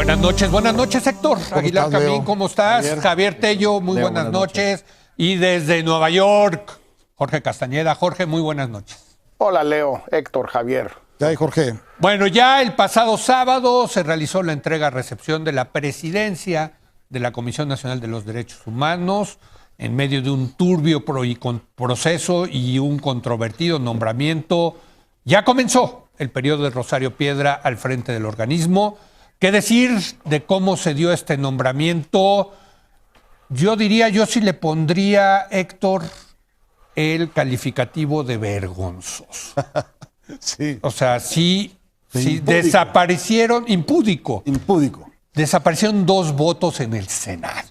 Buenas noches, Héctor Aguilar Camín, ¿cómo estás? Javier Tello, muy Leo, buenas noches. Y desde Nueva York, Jorge Castañeda. Jorge, muy buenas noches. Hola, Leo, Héctor, Javier. ¿Qué hay, Jorge? Bueno, ya el pasado sábado se realizó la entrega-recepción de la presidencia de la Comisión Nacional de los Derechos Humanos en medio de un turbio proceso y un controvertido nombramiento. Ya comenzó el periodo de Rosario Piedra al frente del organismo. ¿Qué decir de cómo se dio este nombramiento? Yo sí le pondría, Héctor, el calificativo de vergonzoso. Sí. O sea, sí Impúdico. desaparecieron, impúdico. Impúdico. Desaparecieron 2 votos en el Senado.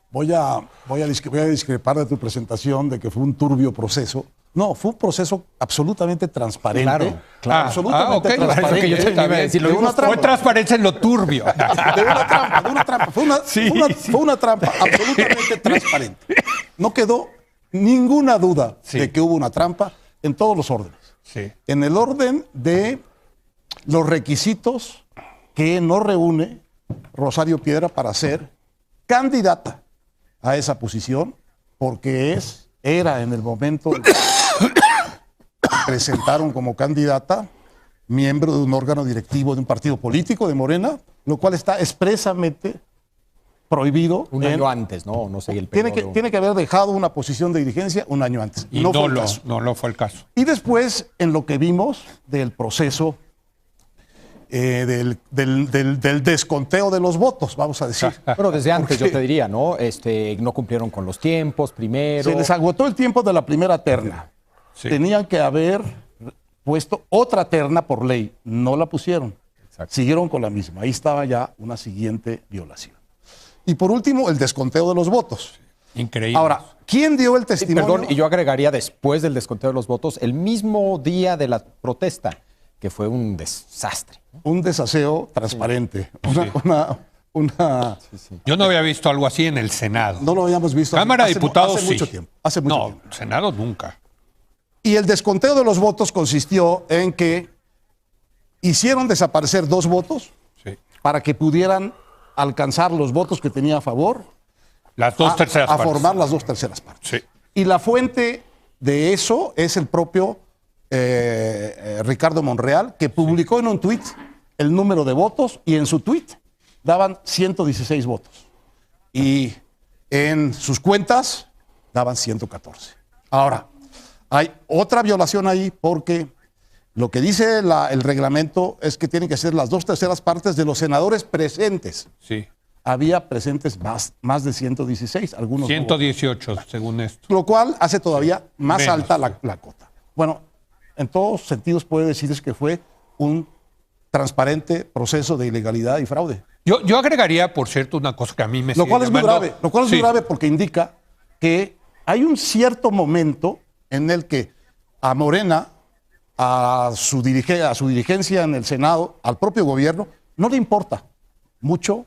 Voy a discrepar de tu presentación de que fue un turbio proceso. No, fue un proceso absolutamente transparente. Claro. Absolutamente Ok. transparente. Que yo te iba a decir, De una fue trampa. transparencia en lo turbio. De una trampa. Fue una trampa absolutamente transparente. No quedó ninguna duda de que hubo una trampa en todos los órdenes. Sí. En el orden de los requisitos que no reúne Rosario Piedra para ser candidata a esa posición, porque era en el momento que presentaron como candidata miembro de un órgano directivo de un partido político de Morena, lo cual está expresamente prohibido. Un año antes, ¿no? No sé el Tiene periodo. que haber dejado una posición de dirigencia un año antes. Y no fue el caso. no fue el caso. Y después, en lo que vimos del proceso del desconteo de los votos, vamos a decir. Bueno, desde antes Porque yo te diría, ¿no? No cumplieron con los tiempos primero. se les agotó el tiempo de la primera terna. Sí. Tenían que haber puesto otra terna por ley. No la pusieron. Exacto. Siguieron con la misma. Ahí estaba ya una siguiente violación. Y por último, el desconteo de los votos. Increíble. Ahora, ¿quién dio el Sí, testimonio? perdón, y yo agregaría después del desconteo de los votos, el mismo día de la protesta, que fue un desastre. Un desaseo transparente. Yo no había visto algo así en el Senado. No lo habíamos visto Cámara de Diputados hace sí. mucho tiempo. Hace mucho tiempo. Senado nunca. Y el desconteo de los votos consistió en que hicieron desaparecer 2 votos Sí. para que pudieran alcanzar los votos que tenía a favor Las 2/3 a partes. formar las 2/3 partes. Sí. Y la fuente de eso es el propio Ricardo Monreal, que publicó en un tuit el número de votos y en su tuit daban 116 votos. Y en sus cuentas daban 114. Ahora, hay otra violación ahí porque lo que dice el reglamento es que tienen que ser las 2/3 partes de los senadores presentes. Sí. Había presentes más de 116, algunos no. 118, según esto. Lo cual hace todavía más Menos. alta la cota. Bueno, en todos sentidos puede decirse que fue un transparente proceso de ilegalidad y fraude. Yo agregaría, por cierto, una cosa que a mí me Lo sigue cual es muy llamando- grave. Lo cual es muy Sí. grave porque indica que hay un cierto momento en el que a Morena, a su dirigencia en el Senado, al propio gobierno, no le importa mucho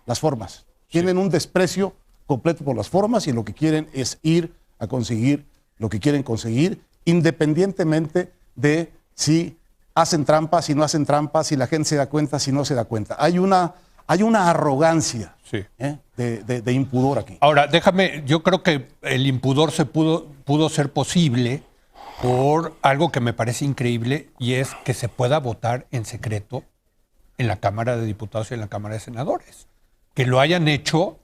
las formas. Tienen un desprecio completo por las formas y lo que quieren es ir a conseguir lo que quieren conseguir, independientemente de si hacen trampa, si no hacen trampa, si la gente se da cuenta, si no se da cuenta. Hay una arrogancia Sí. de impudor aquí. Ahora, yo creo que el impudor pudo ser posible por algo que me parece increíble y es que se pueda votar en secreto en la Cámara de Diputados y en la Cámara de Senadores. Que lo hayan hecho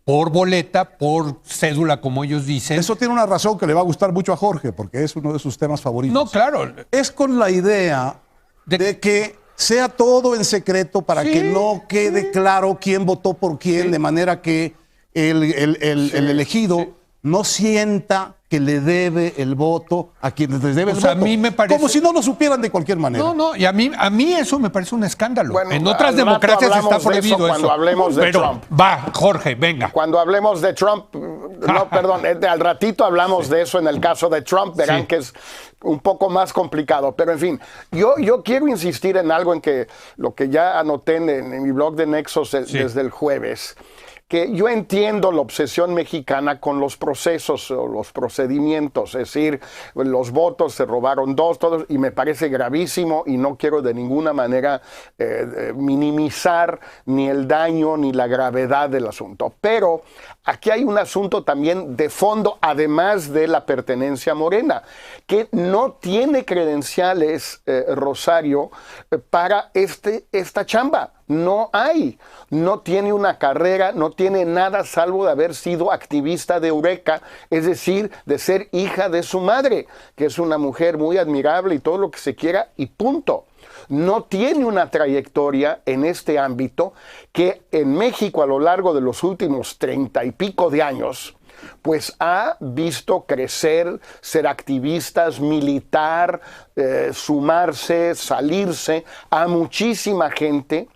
por boleta, por cédula, como ellos dicen. Eso tiene una razón que le va a gustar mucho a Jorge, porque es uno de sus temas favoritos. No, claro. Es con la idea de que sea todo en secreto para Sí, que no quede claro quién votó por quién, de manera que el elegido no sienta que le debe el voto a quienes les debe Pues el a voto. mí me parece- Como si no lo supieran de cualquier manera. No, y a mí eso me parece un escándalo. Bueno, en otras al rato democracias está hablamos de eso prohibido eso. cuando hablemos de Pero Trump. va, Jorge, venga. Cuando hablemos de Trump, no, perdón, al ratito hablamos de eso en el caso de Trump, verán Sí. que es un poco más complicado, pero en fin, yo quiero insistir en algo en que lo que ya anoté en mi blog de Nexos desde el jueves. que yo entiendo la obsesión mexicana con los procesos o los procedimientos, es decir, los votos se robaron 2, todos, y me parece gravísimo y no quiero de ninguna manera minimizar ni el daño ni la gravedad del asunto. Pero aquí hay un asunto también de fondo, además de la pertenencia a Morena, que no tiene credenciales, Rosario, para esta chamba. No hay, no tiene una carrera, no tiene nada salvo de haber sido activista de Eureka, es decir, de ser hija de su madre, que es una mujer muy admirable y todo lo que se quiera, y punto. No tiene una trayectoria en este ámbito que en México a lo largo de los últimos 30 y pico de años pues ha visto crecer, ser activistas, militar, sumarse, salirse a muchísima gente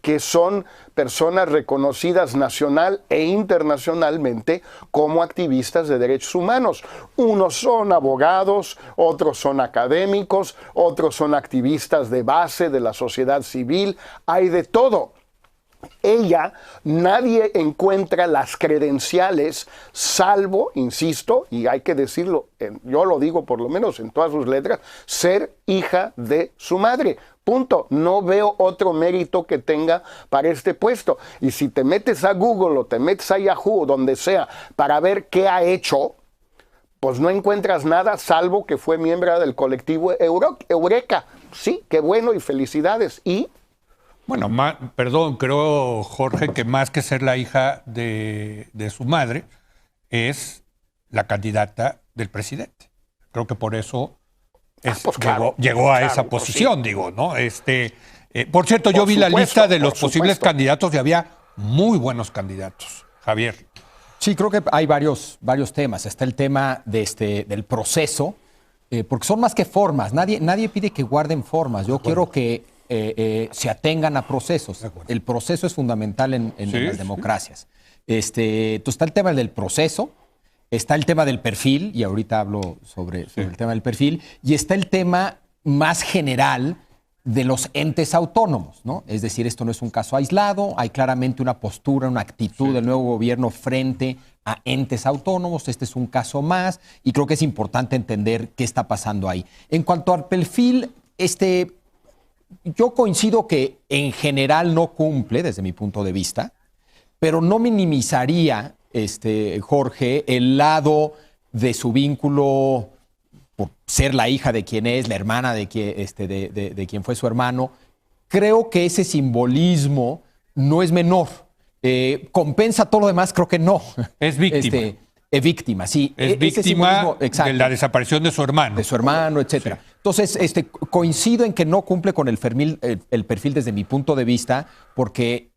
que son personas reconocidas nacional e internacionalmente como activistas de derechos humanos. Unos son abogados, otros son académicos, otros son activistas de base de la sociedad civil, hay de todo. Ella, nadie encuentra las credenciales, salvo, insisto, y hay que decirlo, yo lo digo por lo menos en todas sus letras, ser hija de su madre. Punto. No veo otro mérito que tenga para este puesto. Y si te metes a Google o te metes a Yahoo o donde sea para ver qué ha hecho, pues no encuentras nada salvo que fue miembro del colectivo Eureka. Sí, qué bueno y felicidades. Y bueno, perdón, creo, Jorge, que más que ser la hija de su madre, es la candidata del presidente. Creo que por eso pues claro, llegó a claro, esa pues posición, sí. digo, ¿no? Por cierto, yo vi la lista de los posibles candidatos y había muy buenos candidatos, Javier. Sí, creo que hay varios temas. Está el tema del proceso, porque son más que formas. Nadie pide que guarden formas. Yo quiero que se atengan a procesos. El proceso es fundamental en las democracias. Entonces está el tema del proceso, está el tema del perfil, y ahorita hablo sobre el tema del perfil, y está el tema más general de los entes autónomos, ¿no? Es decir, esto no es un caso aislado, hay claramente una postura, una actitud del nuevo gobierno frente a entes autónomos. Este es un caso más y creo que es importante entender qué está pasando ahí. En cuanto al perfil, yo coincido que en general no cumple desde mi punto de vista, pero no minimizaría, Jorge, el lado de su vínculo por ser la hija de quien es, la hermana de quien fue su hermano. Creo que ese simbolismo no es menor. ¿Compensa todo lo demás? Creo que no. Es víctima. Es víctima, sí. Es víctima de la desaparición de su hermano. De su hermano, etcétera. Sí. Entonces, coincido en que no cumple con el perfil desde mi punto de vista, porque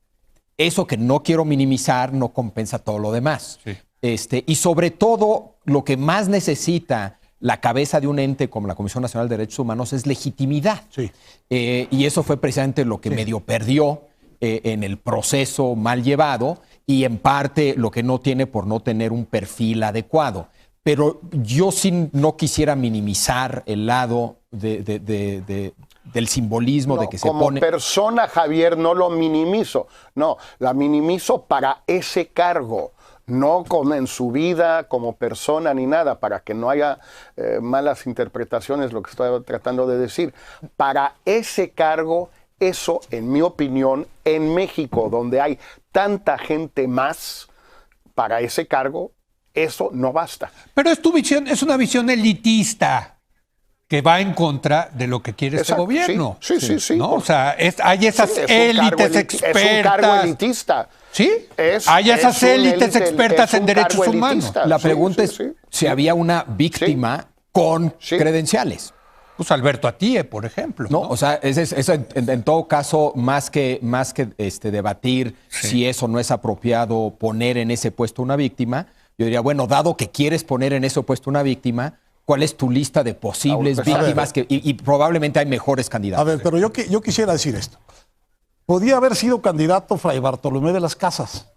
eso que no quiero minimizar no compensa todo lo demás. Sí. Y sobre todo, lo que más necesita la cabeza de un ente como la Comisión Nacional de Derechos Humanos es legitimidad. Sí. Y eso fue precisamente lo que medio perdió en el proceso mal llevado, y en parte lo que no tiene por no tener un perfil adecuado. Pero yo sí no quisiera minimizar el lado del simbolismo de que se pone. Como persona, Javier, no lo minimizo. No, la minimizo para ese cargo. No como en su vida, como persona ni nada, para que no haya malas interpretaciones, lo que estoy tratando de decir. Para ese cargo, eso, en mi opinión, en México, donde hay tanta gente más, para ese cargo, eso no basta. Pero es tu visión, es una visión elitista que va en contra de lo que quiere este gobierno. Sí. ¿No? O sea, hay esas élites expertas. Es un cargo elitista. ¿Sí? Hay esas élites expertas en derechos humanos. La pregunta es si había una víctima con credenciales. Pues Alberto Atie, por ejemplo. No, o sea, eso en todo caso, más que debatir si eso no es apropiado poner en ese puesto una víctima, yo diría, bueno, dado que quieres poner en ese puesto una víctima, ¿cuál es tu lista de posibles víctimas? Y probablemente hay mejores candidatos. A ver, pero yo quisiera decir esto. Podía haber sido candidato Fray Bartolomé de las Casas.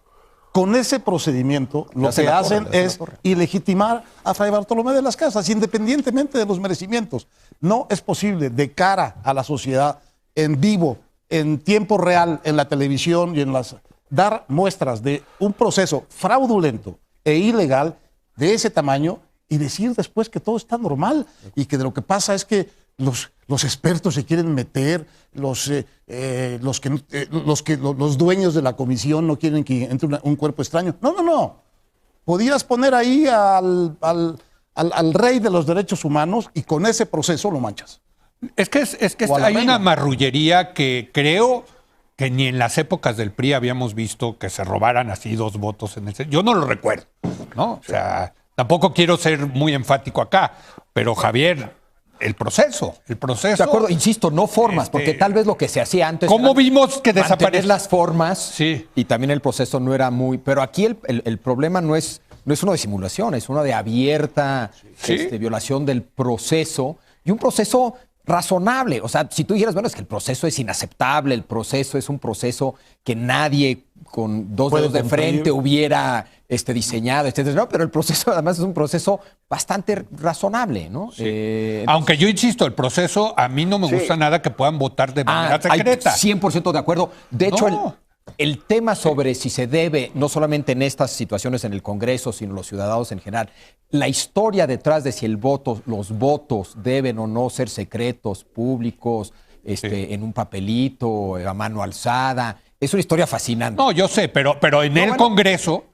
Con ese procedimiento, lo que hacen es ilegitimar a Fray Bartolomé de las Casas, independientemente de los merecimientos. No es posible, de cara a la sociedad, en vivo, en tiempo real, en la televisión y en las dar muestras de un proceso fraudulento e ilegal de ese tamaño y decir después que todo está normal y que de lo que pasa es que los expertos se quieren meter, los dueños de la comisión no quieren que entre un cuerpo extraño. No. Podías poner ahí al rey de los derechos humanos y con ese proceso lo manchas. Es que hay una marrullería que creo que ni en las épocas del PRI habíamos visto que se robaran así 2 votos en el Senado. Yo no lo recuerdo, ¿no? O sea, tampoco quiero ser muy enfático acá, pero Javier, el proceso. De acuerdo, insisto, no formas, porque tal vez lo que se hacía antes. ¿Cómo vimos que desaparecen las formas? Sí. Y también el proceso no era muy. Pero aquí el problema no es uno de simulación, es uno de abierta violación del proceso y un proceso razonable. O sea, si tú dijeras, bueno, es que el proceso es inaceptable, el proceso es un proceso que nadie con 2 dedos de frente hubiera diseñado, etcétera. No, pero el proceso además es un proceso bastante razonable, ¿no? Sí. Aunque yo insisto, el proceso a mí no me gusta nada que puedan votar de manera secreta. 100% de acuerdo. De hecho, el tema sobre si se debe, no solamente en estas situaciones en el Congreso, sino los ciudadanos en general, la historia detrás de si los votos deben o no ser secretos, públicos, en un papelito, a mano alzada, es una historia fascinante. No, yo sé, pero en el Congreso,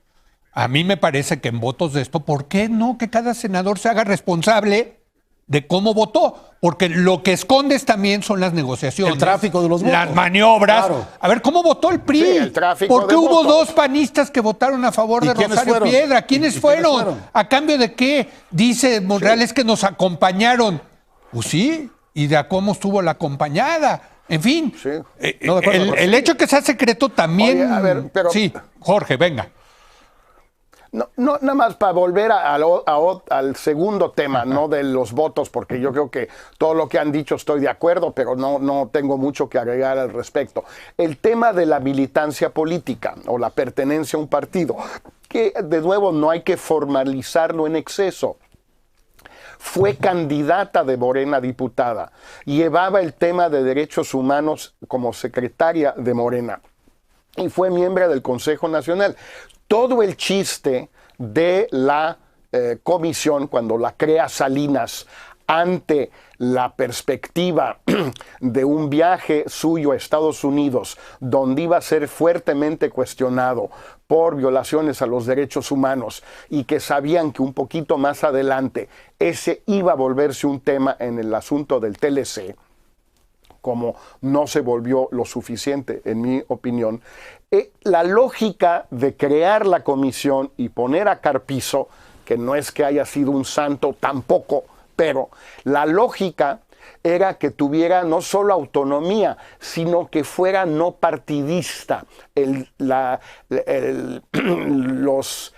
a mí me parece que en votos de esto, ¿por qué no que cada senador se haga responsable de cómo votó? Porque lo que escondes también son las negociaciones. El tráfico de los votos. Las maniobras. Claro. A ver, ¿cómo votó el PRI? Sí, el tráfico ¿Por qué de hubo votos? 2 panistas que votaron a favor de Rosario Piedra? ¿Quiénes fueron? ¿A cambio de qué? Dice Monreal, es que nos acompañaron. Pues sí, ¿y de a cómo estuvo la acompañada? En fin, Sí. el hecho que sea secreto también... Oye, a ver, pero... Sí, Jorge, venga. No, nada más para volver al segundo tema, ¿no? De los votos, porque yo creo que todo lo que han dicho estoy de acuerdo, pero no tengo mucho que agregar al respecto. El tema de la militancia política o la pertenencia a un partido, que de nuevo no hay que formalizarlo en exceso. Fue candidata de Morena a diputada, llevaba el tema de derechos humanos como secretaria de Morena y fue miembro del Consejo Nacional. Todo el chiste de la comisión, cuando la crea Salinas, ante la perspectiva de un viaje suyo a Estados Unidos, donde iba a ser fuertemente cuestionado por violaciones a los derechos humanos y que sabían que un poquito más adelante ese iba a volverse un tema en el asunto del TLC, como no se volvió lo suficiente, en mi opinión, la lógica de crear la comisión y poner a Carpizo, que no es que haya sido un santo tampoco, pero la lógica era que tuviera no solo autonomía, sino que fuera no partidista. Los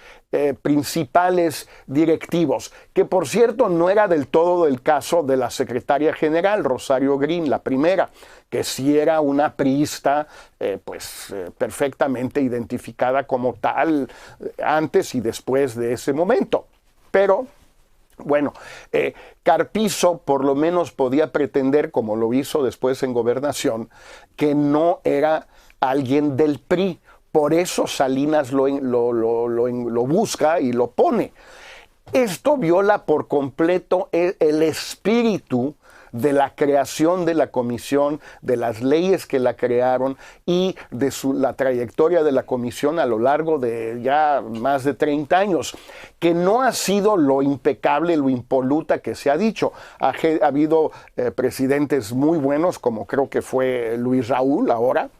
principales directivos, que por cierto no era del todo el caso de la secretaria general, Rosario Green, la primera, que sí era una priista perfectamente identificada como tal antes y después de ese momento. Pero bueno, Carpizo por lo menos podía pretender, como lo hizo después en Gobernación, que no era alguien del PRI. Por eso Salinas lo busca y lo pone. Esto viola por completo el espíritu de la creación de la comisión, de las leyes que la crearon y de la trayectoria de la comisión a lo largo de ya más de 30 años, que no ha sido lo impecable, lo impoluta que se ha dicho. Ha habido presidentes muy buenos, como creo que fue Luis Raúl ahora,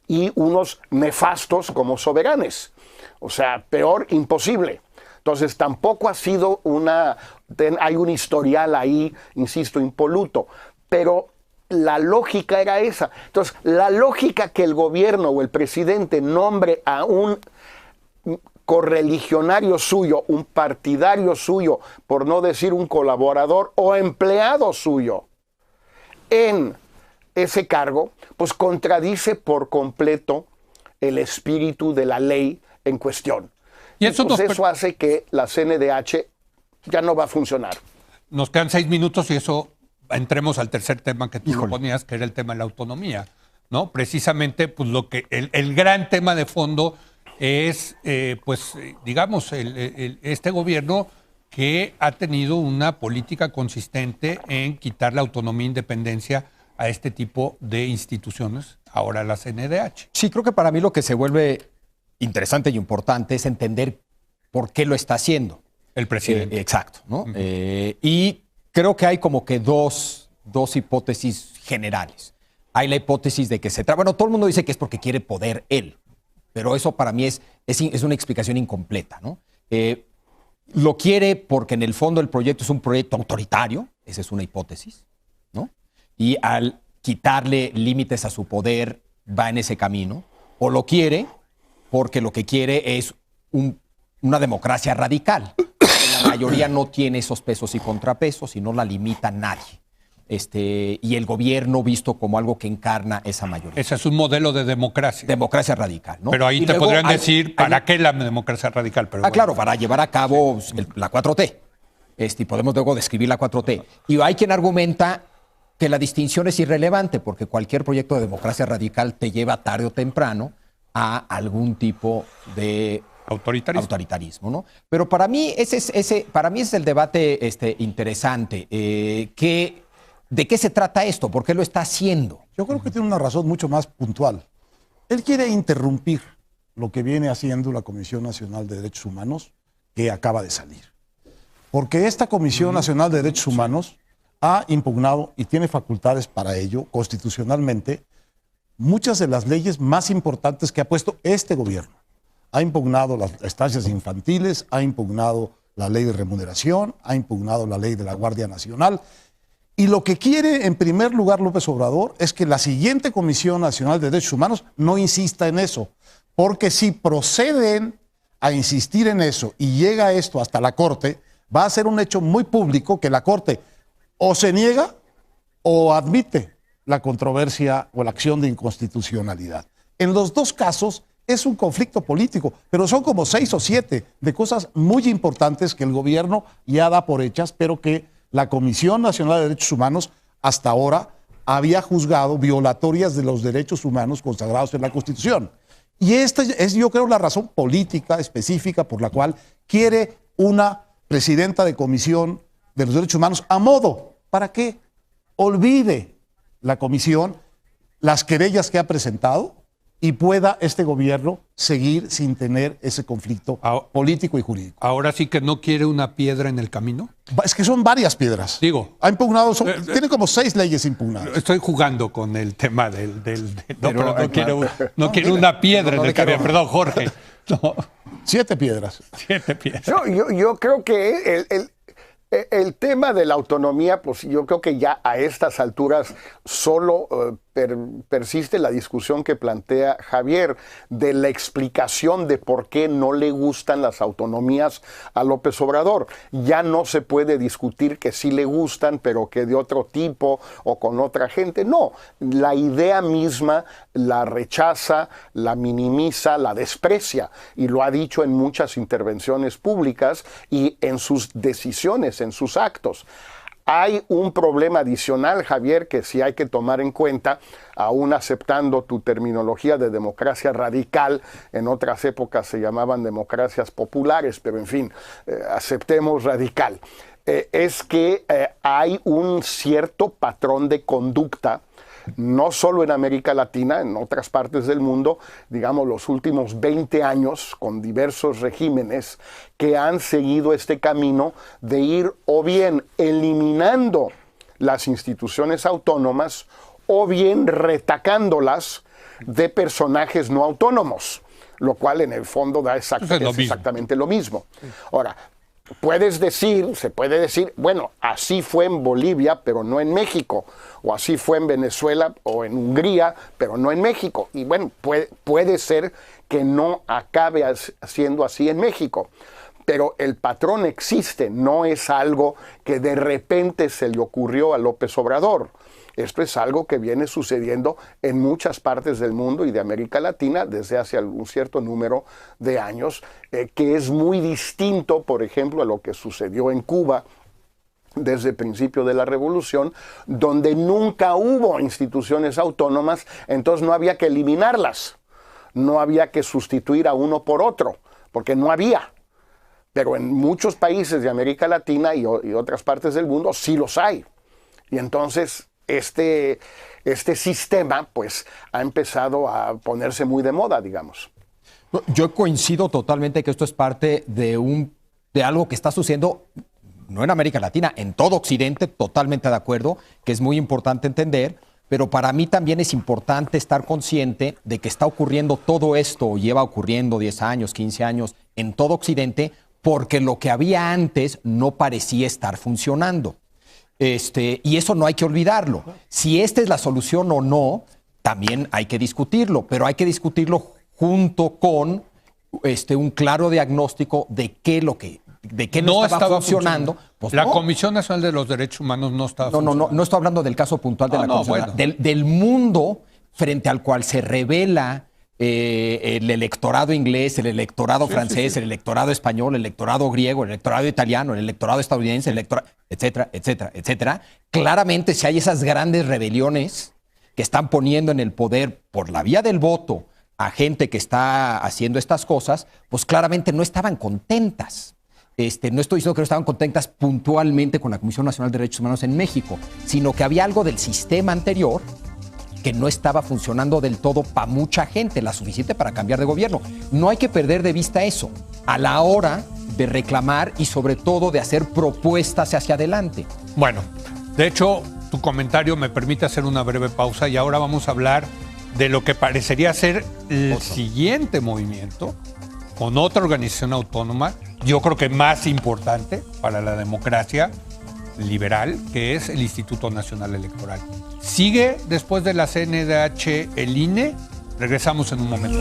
y unos nefastos como Soberanes. O sea, peor imposible. Entonces tampoco ha sido hay un historial ahí, insisto, impoluto, pero la lógica era esa. Entonces, la lógica que el gobierno o el presidente nombre a un correligionario suyo, un partidario suyo, por no decir un colaborador o empleado suyo, en ese cargo, pues contradice por completo el espíritu de la ley en cuestión. Y eso hace que la CNDH ya no va a funcionar. Nos quedan 6 minutos y eso entremos al tercer tema que tú proponías, que era el tema de la autonomía. ¿no? Precisamente, pues lo que el gran tema de fondo es, digamos, este gobierno que ha tenido una política consistente en quitar la autonomía e independencia a este tipo de instituciones, ahora la CNDH. Sí, creo que para mí lo que se vuelve interesante y importante es entender por qué lo está haciendo. El presidente. Exacto, ¿no? Y creo que hay como que dos hipótesis generales. Hay la hipótesis de que se trata... Bueno, todo el mundo dice que es porque quiere poder él, pero eso para mí es una explicación incompleta, ¿no? Lo quiere porque en el fondo el proyecto es un proyecto autoritario, esa es una hipótesis, ¿no? Y al quitarle límites a su poder va en ese camino. O lo quiere porque lo que quiere es una democracia radical. La mayoría no tiene esos pesos y contrapesos y no la limita nadie. Y el gobierno visto como algo que encarna esa mayoría. Ese es un modelo de democracia. Democracia radical, ¿no? Pero ahí Y te luego podrían decir, ¿para qué la democracia radical? Pero bueno. Claro, para llevar a cabo la 4T. Y podemos luego describir la 4T. Y hay quien argumenta que la distinción es irrelevante porque cualquier proyecto de democracia radical te lleva tarde o temprano a algún tipo de autoritarismo, ¿no? Pero para mí para mí es el debate interesante. ¿De qué se trata esto? ¿Por qué lo está haciendo? Yo creo que tiene una razón mucho más puntual. Él quiere interrumpir lo que viene haciendo la Comisión Nacional de Derechos Humanos, que acaba de salir. Porque esta Comisión Nacional de Derechos Humanos ha impugnado, y tiene facultades para ello, constitucionalmente, muchas de las leyes más importantes que ha puesto este gobierno. Ha impugnado las estancias infantiles, ha impugnado la ley de remuneración, ha impugnado la ley de la Guardia Nacional. Y lo que quiere, en primer lugar, López Obrador, es que la siguiente Comisión Nacional de Derechos Humanos no insista en eso. Porque si proceden a insistir en eso y llega esto hasta la Corte, va a ser un hecho muy público que la Corte o se niega o admite la controversia o la acción de inconstitucionalidad. En los dos casos es un conflicto político, pero son como 6 o 7 de cosas muy importantes que el gobierno ya da por hechas, pero que la Comisión Nacional de Derechos Humanos hasta ahora había juzgado violatorias de los derechos humanos consagrados en la Constitución. Y esta es, yo creo, la razón política específica por la cual quiere una presidenta de Comisión de los Derechos Humanos a modo para que olvide la comisión las querellas que ha presentado y pueda este gobierno seguir sin tener ese conflicto político y jurídico. Ahora sí que no quiere una piedra en el camino. Es que son varias piedras. Digo. Ha impugnado, tiene como 6 leyes impugnadas. Estoy jugando con el tema pero no quiero una piedra en el camino. Perdón, Jorge. No. 7 piedras. 7 piedras. No, yo creo que el tema de la autonomía, pues yo creo que ya a estas alturas solo persiste la discusión que plantea Javier de la explicación de por qué no le gustan las autonomías a López Obrador. Ya no se puede discutir que sí le gustan, pero que de otro tipo o con otra gente. No, la idea misma la rechaza, la minimiza, la desprecia, y lo ha dicho en muchas intervenciones públicas y en sus decisiones, en sus actos. Hay un problema adicional, Javier, que sí hay que tomar en cuenta, aún aceptando tu terminología de democracia radical. En otras épocas se llamaban democracias populares, pero en fin, aceptemos radical. Es que hay un cierto patrón de conducta, no solo en América Latina, en otras partes del mundo, digamos los últimos 20 años, con diversos regímenes que han seguido este camino de ir o bien eliminando las instituciones autónomas o bien retacándolas de personajes no autónomos, lo cual en el fondo da exactamente lo mismo. Ahora, se puede decir, bueno, así fue en Bolivia, pero no en México, o así fue en Venezuela o en Hungría, pero no en México. Y bueno, puede ser que no acabe siendo así en México, pero el patrón existe, no es algo que de repente se le ocurrió a López Obrador. Esto es algo que viene sucediendo en muchas partes del mundo y de América Latina desde hace un cierto número de años, que es muy distinto, por ejemplo, a lo que sucedió en Cuba desde el principio de la revolución, donde nunca hubo instituciones autónomas, entonces no había que eliminarlas, no había que sustituir a uno por otro, porque no había. Pero en muchos países de América Latina y otras partes del mundo sí los hay. Y entonces este sistema pues ha empezado a ponerse muy de moda, digamos. Yo coincido totalmente que esto es parte de algo que está sucediendo, no en América Latina, en todo Occidente, totalmente de acuerdo, que es muy importante entender, pero para mí también es importante estar consciente de que está ocurriendo todo esto, lleva ocurriendo 10 años, 15 años, en todo Occidente, porque lo que había antes no parecía estar funcionando. Y eso no hay que olvidarlo. Si esta es la solución o no, también hay que discutirlo, pero hay que discutirlo junto con un claro diagnóstico de qué no estaba funcionando. Pues la Comisión Nacional de los Derechos Humanos no estaba funcionando. No estoy hablando del caso puntual de la Comisión, del mundo frente al cual se revela el electorado inglés, el electorado francés, el electorado español, el electorado griego, el electorado italiano, el electorado estadounidense, etcétera, etcétera, etcétera. Claramente, si hay esas grandes rebeliones que están poniendo en el poder por la vía del voto a gente que está haciendo estas cosas, pues claramente no estaban contentas. No estoy diciendo que no estaban contentas puntualmente con la Comisión Nacional de Derechos Humanos en México, sino que había algo del sistema anterior que no estaba funcionando del todo para mucha gente, la suficiente para cambiar de gobierno. No hay que perder de vista eso a la hora de reclamar y sobre todo de hacer propuestas hacia adelante. Bueno, de hecho, tu comentario me permite hacer una breve pausa y ahora vamos a hablar de lo que parecería ser el siguiente movimiento con otra organización autónoma, yo creo que más importante para la democracia liberal, que es el Instituto Nacional Electoral. Sigue después de la CNDH el INE. Regresamos en un momento.